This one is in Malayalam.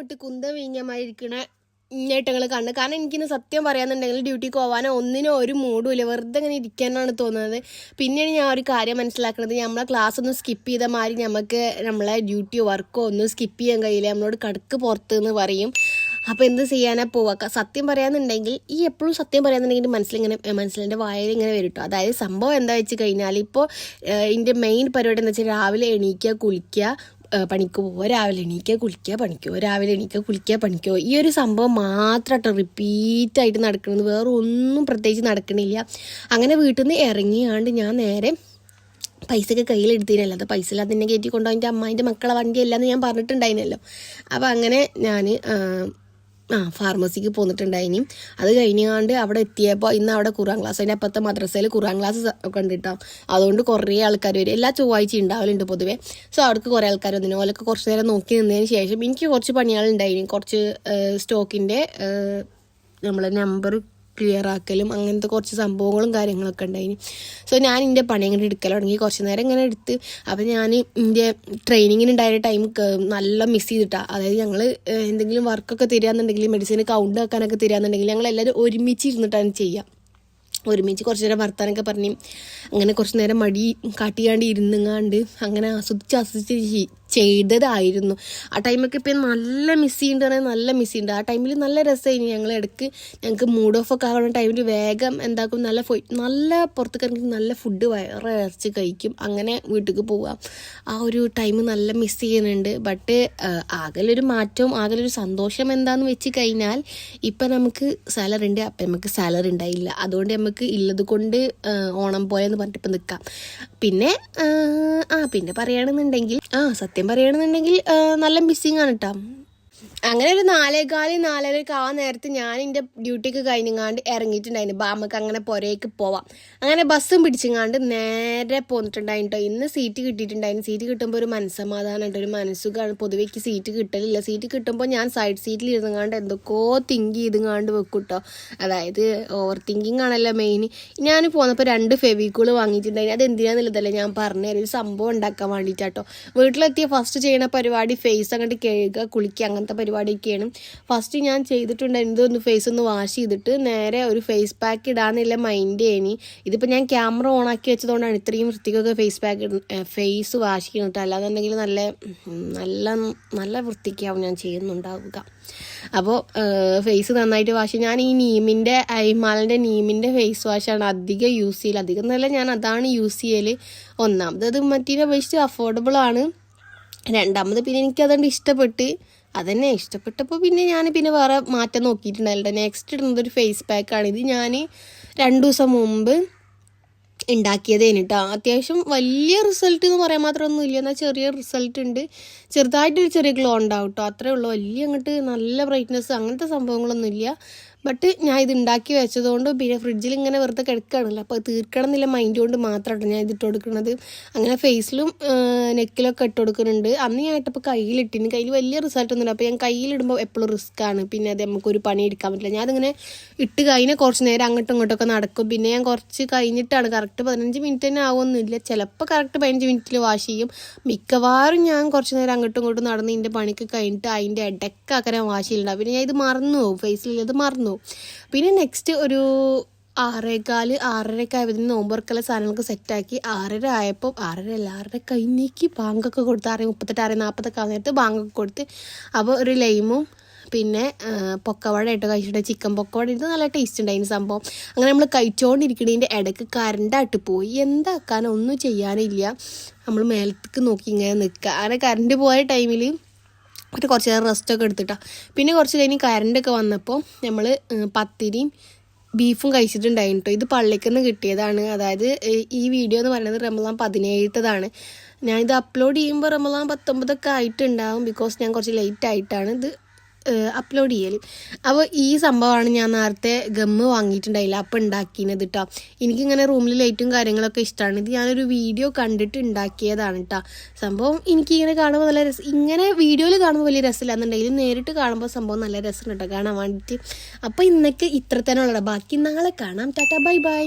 വിട്ട് കുന്ത വീഞ്ഞമായിരിക്കണ നേട്ടങ്ങൾ കണ്ട്. കാരണം എനിക്കിന്ന് സത്യം പറയാന്നുണ്ടെങ്കിൽ ഡ്യൂട്ടിക്ക് പോകാനോ ഒന്നിനോ ഒരു മൂഡും ഇല്ല, വെറുതെ ഇങ്ങനെ ഇരിക്കാനാണ് തോന്നുന്നത്. പിന്നെയാണ് ഞാൻ ഒരു കാര്യം മനസ്സിലാക്കുന്നത്, നമ്മളെ ക്ലാസ് ഒന്നും സ്കിപ്പ് ചെയ്ത മാതിരി നമുക്ക് നമ്മളെ ഡ്യൂട്ടിയോ വർക്കോ ഒന്നും സ്കിപ്പ് ചെയ്യാൻ കഴിയില്ല. നമ്മളോട് കടക്ക് പുറത്ത് എന്ന് പറയും. അപ്പോൾ എന്ത് ചെയ്യാനാ പോവാ. സത്യം പറയാന്നുണ്ടെങ്കിൽ എപ്പോഴും സത്യം പറയാന്നുണ്ടെങ്കിൽ മനസ്സിലെൻ്റെ വായിൽ ഇങ്ങനെ വരും കേട്ടോ. അതായത് സംഭവം എന്താ വെച്ച് കഴിഞ്ഞാൽ, ഇപ്പോൾ എൻ്റെ മെയിൻ പരിപാടി എന്ന് വെച്ചാൽ രാവിലെ എണീക്കുക, കുളിക്കുക, പണിക്ക് പോവുക, രാവിലെ എണീക്കുക, കുളിക്കുക, പണിക്കോ, രാവിലെ എണീക്കുക, കുളിക്കുക, പണിക്കോ. ഈ ഒരു സംഭവം മാത്രമായിട്ട് റിപ്പീറ്റായിട്ട് നടക്കുന്നത്, വേറെ ഒന്നും പ്രത്യേകിച്ച് നടക്കണില്ല. അങ്ങനെ വീട്ടിൽ നിന്ന് ഇറങ്ങിയാണ്ട് ഞാൻ നേരെ പൈസയൊക്കെ കയ്യിലെടുത്തിനല്ലോ. അത് പൈസ ഇല്ലാതെ തന്നെ കയറ്റി കൊണ്ടുപോയി എൻ്റെ അമ്മായിൻ്റെ മക്കളെ വണ്ടിയല്ലാന്ന് ഞാൻ പറഞ്ഞിട്ടുണ്ടായിരുന്നല്ലോ. അപ്പോൾ അങ്ങനെ ഞാൻ ഫാർമസിക്ക് പോന്നിട്ടുണ്ടായിനി. അത് കഴിഞ്ഞാണ്ട് അവിടെ എത്തിയപ്പോൾ ഇന്ന് അവിടെ ഖുർആൻ ക്ലാസ്, അതിൻ്റെ അപ്പുറത്തെ മദ്രസയിൽ ഖുർആൻ ക്ലാസ് ഒക്കെ ഉണ്ട് കേട്ടോ. അതുകൊണ്ട് കുറേ ആൾക്കാർ വരും, എല്ലാ ചൊവ്വാഴ്ച ഉണ്ടാവലുണ്ട് പൊതുവേ. സോ അവിടേക്ക് കുറേ ആൾക്കാർ വന്നിന്. ഓലൊക്കെ കുറച്ച് നേരം നോക്കി നിന്നതിന് ശേഷം എനിക്ക് കുറച്ച് പണികളുണ്ടായിനി. കുറച്ച് സ്റ്റോക്കിൻ്റെ നമ്മളെ നമ്പർ ക്ലിയർ ആക്കലും അങ്ങനത്തെ കുറച്ച് സംഭവങ്ങളും കാര്യങ്ങളൊക്കെ ഉണ്ടായിന്. സോ ഞാൻ എൻ്റെ പണി ഇങ്ങനെ എടുക്കലോ തുടങ്ങി. കുറച്ച് നേരം ഇങ്ങനെ എടുത്ത് അപ്പോൾ ഞാൻ എൻ്റെ ട്രെയിനിങ്ങിനുണ്ടായ ടൈം നല്ല മിസ് ചെയ്തിട്ടാണ്. അതായത് ഞങ്ങൾ എന്തെങ്കിലും വർക്കൊക്കെ തരികയെന്നുണ്ടെങ്കിൽ, മെഡിസിന് കൗണ്ട് ആക്കാനൊക്കെ തരികയെന്നുണ്ടെങ്കിൽ ഞങ്ങളെല്ലാവരും ഒരുമിച്ച് ഇരുന്നിട്ടാണ് ചെയ്യുക. ഒരുമിച്ച് കുറച്ച് നേരം വർത്താനൊക്കെ പറഞ്ഞ് അങ്ങനെ കുറച്ച് നേരം മടി കാട്ടിയാണ്ട് ഇരുന്നങ്ങാണ്ട് അങ്ങനെ ആസ്വദിച്ച് ചെയ്തതായിരുന്നു. ആ ടൈമൊക്കെ ഇപ്പം നല്ല മിസ് ചെയ്യുന്നുണ്ട്, നല്ല മിസ് ചെയ്യുന്നുണ്ട്. ആ ടൈമിൽ നല്ല രസമായിരുന്നു. ഞങ്ങൾക്ക് മൂഡ് ഓഫ് ഒക്കെ ആകുന്ന ടൈമിൽ വേഗം എന്താക്കും, നല്ല പുറത്തേക്ക് ഇറങ്ങി നല്ല ഫുഡ് വയറ് ഇറച്ച് കഴിക്കും, അങ്ങനെ വീട്ടിലേക്ക് പോവാം. ആ ഒരു ടൈം നല്ല മിസ് ചെയ്യുന്നുണ്ട്. ബട്ട് ആകലൊരു മാറ്റവും ആകലൊരു സന്തോഷം എന്താണെന്ന് വെച്ച് കഴിഞ്ഞാൽ, ഇപ്പം നമുക്ക് സാലറി ഉണ്ട്, അപ്പം നമുക്ക് സാലറി ഉണ്ടായില്ല. അതുകൊണ്ട് നമുക്ക് ഇല്ലത് കൊണ്ട് ഓണം പോയെന്ന് പറഞ്ഞിട്ട് ഇപ്പം നിൽക്കാം. പിന്നെ പറയുകയാണെന്നുണ്ടെങ്കിൽ സത്യം പറയുകയാണെന്നുണ്ടെങ്കിൽ നല്ല മിസ്സിങ് ആണ് കേട്ടോ. അങ്ങനെ ഒരു 4:15 ആ നേരത്ത് ഞാൻ എൻ്റെ ഡ്യൂട്ടിക്ക് കഴിഞ്ഞങ്ങാണ്ട് ഇറങ്ങിയിട്ടുണ്ടായിരുന്നു. നമുക്ക് അങ്ങനെ പുറത്തേക്ക് പോവാം. അങ്ങനെ ബസ്സും പിടിച്ചങ്ങാണ്ട് നേരെ പോന്നിട്ടുണ്ടായിരുന്നു കേട്ടോ. ഇന്ന് സീറ്റ് കിട്ടിയിട്ടുണ്ടായിരുന്നു. സീറ്റ് കിട്ടുമ്പോൾ ഒരു മനസ്സമാധാനമുണ്ട്, ഒരു മനസ്സുഖമാണ്. പൊതുവേക്ക് സീറ്റ് കിട്ടലില്ല. സീറ്റ് കിട്ടുമ്പോൾ ഞാൻ സൈഡ് സീറ്റിൽ ഇരുന്നങ്ങാണ്ട് എന്തൊക്കെയോ തിങ്ക് ചെയ്തങ്ങാണ്ട് വെക്കും കേട്ടോ. അതായത് ഓവർ തിങ്കിങ് ആണല്ലോ മെയിൻ. ഞാൻ പോന്നപ്പോൾ 2 ഫെവിക്കോൾ വാങ്ങിയിട്ടുണ്ടായിരുന്നു. അത് എന്തിനാന്നുള്ളതല്ലേ ഞാൻ പറഞ്ഞുതരാം. ഒരു സംഭവം ഉണ്ടാക്കാൻ വേണ്ടിയിട്ടാട്ടോ. വീട്ടിലെത്തിയ ഫസ്റ്റ് ചെയ്യണ പരിപാടി ഫേസ് അങ്ങോട്ട് കഴുകുക, കുളിക്കുക, അങ്ങനത്തെ പരിപാടിയൊക്കെയാണ് ഫസ്റ്റ് ഞാൻ ചെയ്തിട്ടുണ്ടായിരുന്നത്. ഒന്ന് ഫേസ് ഒന്ന് വാഷ് ചെയ്തിട്ട് നേരെ ഒരു ഫേസ് പാക്ക് ഇടാന്നുള്ള മൈൻഡ് ചെയ്യണി. ഇതിപ്പോൾ ഞാൻ ക്യാമറ ഓണാക്കി വെച്ചതുകൊണ്ടാണ് ഇത്രയും വൃത്തിക്കൊക്കെ ഫേസ് വാഷ് ചെയ്യുന്നത്. അല്ലാന്നുണ്ടെങ്കിൽ നല്ല വൃത്തിക്കാവും ഞാൻ ചെയ്യുന്നുണ്ടാവുക. അപ്പോൾ ഫേസ് നന്നായിട്ട് വാഷ് ഞാൻ ഈ ഹിമാലയൻ്റെ നീമിൻ്റെ ഫേസ് വാഷാണ് അധികം യൂസ് ചെയ്യൽ. അധികം എന്നല്ല, ഞാൻ അതാണ് യൂസ് ചെയ്യൽ. ഒന്നാമത് അത് മറ്റേ അപേക്ഷിച്ച് അഫോർഡബിൾ ആണ്. രണ്ടാമത് പിന്നെ എനിക്കതുകൊണ്ട് അതന്നെ ഇഷ്ടപ്പെട്ടപ്പോൾ ഞാൻ വേറെ മാറ്റം നോക്കിയിട്ടുണ്ടായില്ല. നെക്സ്റ്റ് ഇടുന്നത് ഒരു ഫേസ് പാക്കാണ്. ഇത് ഞാൻ 2 ദിവസം മുമ്പ് ഉണ്ടാക്കിയതേന് കേട്ടോ. അത്യാവശ്യം വലിയ റിസൾട്ട് എന്ന് പറയാൻ മാത്രമൊന്നുമില്ല, എന്നാൽ ചെറിയ റിസൾട്ട് ഉണ്ട്. ചെറുതായിട്ടൊരു ചെറിയ ഗ്ലോ ഉണ്ടാവും കേട്ടോ, അത്രേ ഉള്ളൂ. വലിയ അങ്ങോട്ട് നല്ല ബ്രൈറ്റ്നെസ് അങ്ങനത്തെ സംഭവങ്ങളൊന്നുമില്ല. ബട്ട് ഞാൻ ഇത് ഉണ്ടാക്കി വെച്ചതുകൊണ്ട് പിന്നെ ഫ്രിഡ്ജിൽ ഇങ്ങനെ വെറുതെ കിടക്കുകയാണല്ലോ, അപ്പോൾ തീർക്കണം എന്നില്ല മൈൻഡ് കൊണ്ട് മാത്രമാണ് ഞാൻ ഇതിട്ട് കൊടുക്കുന്നത്. അങ്ങനെ ഫേസിലും നെക്കിലൊക്കെ ഇട്ട് കൊടുക്കുന്നുണ്ട്. അന്ന് ഞാൻ ഇട്ടപ്പോൾ കയ്യിൽ വലിയ റിസൾട്ട് ഒന്നുമില്ല. അപ്പോൾ ഞാൻ കയ്യിലിടുമ്പോൾ എപ്പോഴും റിസ്ക്കാണ്. പിന്നെ അത് നമുക്കൊരു പണി എടുക്കാൻ പറ്റില്ല. ഞാൻ അതിങ്ങനെ ഇട്ട് കഴിഞ്ഞാൽ കുറച്ച് നേരം അങ്ങോട്ടും ഇങ്ങോട്ടൊക്കെ നടക്കും. പിന്നെ ഞാൻ കുറച്ച് കഴിഞ്ഞിട്ടാണ്, കറക്റ്റ് 15 മിനിറ്റ് തന്നെ ആവുമൊന്നുമില്ല, ചിലപ്പോൾ കറക്റ്റ് 15 മിനിറ്റിൽ വാഷ് ചെയ്യും. മിക്കവാറും ഞാൻ കുറച്ച് നേരം അങ്ങോട്ടും ഇങ്ങോട്ടും നടന്ന് ഇതിൻ്റെ പണിക്ക് കഴിഞ്ഞിട്ട് അതിൻ്റെ ഇടയ്ക്കാക്കാൻ വാഷ് ചെയ്യലുണ്ടാവും. പിന്നെ ഞാൻ ഇത് മറന്നു പോകും, ഫേസിലുള്ളത് മറന്നു. പിന്നെ നെക്സ്റ്റ് ഒരു 6:15 ആയപ്പോൾ നോമ്പുറക്കുള്ള സാധനങ്ങൾക്ക് സെറ്റാക്കി. 6:30 ആയപ്പോൾ 6:30 കഴിഞ്ഞേക്ക് ബാങ്കൊക്കെ കൊടുത്ത് 6:38 6:40 ആകുന്ന ബാങ്കൊക്കെ കൊടുത്ത്. അപ്പോൾ ഒരു ലൈമും പിന്നെ പൊക്കവട ഇട്ട് കഴിച്ചിട്ട്, ചിക്കൻ പൊക്കവട ഇത് നല്ല ടേസ്റ്റ് ഉണ്ടായിരുന്നു സംഭവം. അങ്ങനെ നമ്മൾ കഴിച്ചുകൊണ്ടിരിക്കുന്നതിൻ്റെ ഇടയ്ക്ക് കറണ്ടായിട്ട് പോയി. എന്താക്കാനോ ഒന്നും ചെയ്യാനില്ല, നമ്മൾ മേലത്തേക്ക് നോക്കി ഇങ്ങനെ നിൽക്കുക. അങ്ങനെ കറണ്ട് പോയ ടൈമിൽ കുറച്ച് നേരം റെസ്റ്റൊക്കെ എടുത്തിട്ടാണ്. പിന്നെ കുറച്ച് കഴിഞ്ഞ് കറണ്ടൊക്കെ വന്നപ്പോൾ നമ്മൾ പത്തിരിയും ബീഫും കഴിച്ചിട്ടുണ്ടായിരുന്നു കേട്ടോ. ഇത് പള്ളിക്കുന്ന് കിട്ടിയതാണ്. അതായത് ഈ വീഡിയോ എന്ന് പറയുന്നത് റമദാൻ 17ാണ്. ഞാനിത് അപ്ലോഡ് ചെയ്യുമ്പോൾ റമദാൻ 19 ആയിട്ടുണ്ടാകും. ബിക്കോസ് ഞാൻ കുറച്ച് ലേറ്റ് ആയിട്ടാണ് ഇത് അപ്ലോഡ് ചെയ്യൽ. അപ്പോൾ ഈ സംഭവമാണ് ഞാൻ നേരത്തെ ഗമ്മ് വാങ്ങിയിട്ടുണ്ടായില്ല, അപ്പോൾ ഉണ്ടാക്കിയത് കേട്ടോ. എനിക്കിങ്ങനെ റൂമിൽ ലൈറ്റും കാര്യങ്ങളൊക്കെ ഇഷ്ടമാണ്. ഇത് ഞാനൊരു വീഡിയോ കണ്ടിട്ട് ഉണ്ടാക്കിയതാണ് കേട്ടോ. സംഭവം എനിക്കിങ്ങനെ കാണുമ്പോൾ നല്ല രസം, ഇങ്ങനെ വീഡിയോയിൽ കാണുമ്പോൾ വലിയ രസമില്ല എന്നുണ്ടെങ്കിലും നേരിട്ട് കാണുമ്പോൾ സംഭവം നല്ല രസം കേട്ടോ കാണാൻ വേണ്ടിയിട്ട്. അപ്പോൾ ഇന്നൊക്കെ ഇത്ര തന്നെ ഉള്ളതാണ്. ബാക്കി നാളെ കാണാം. Tata, bye bye.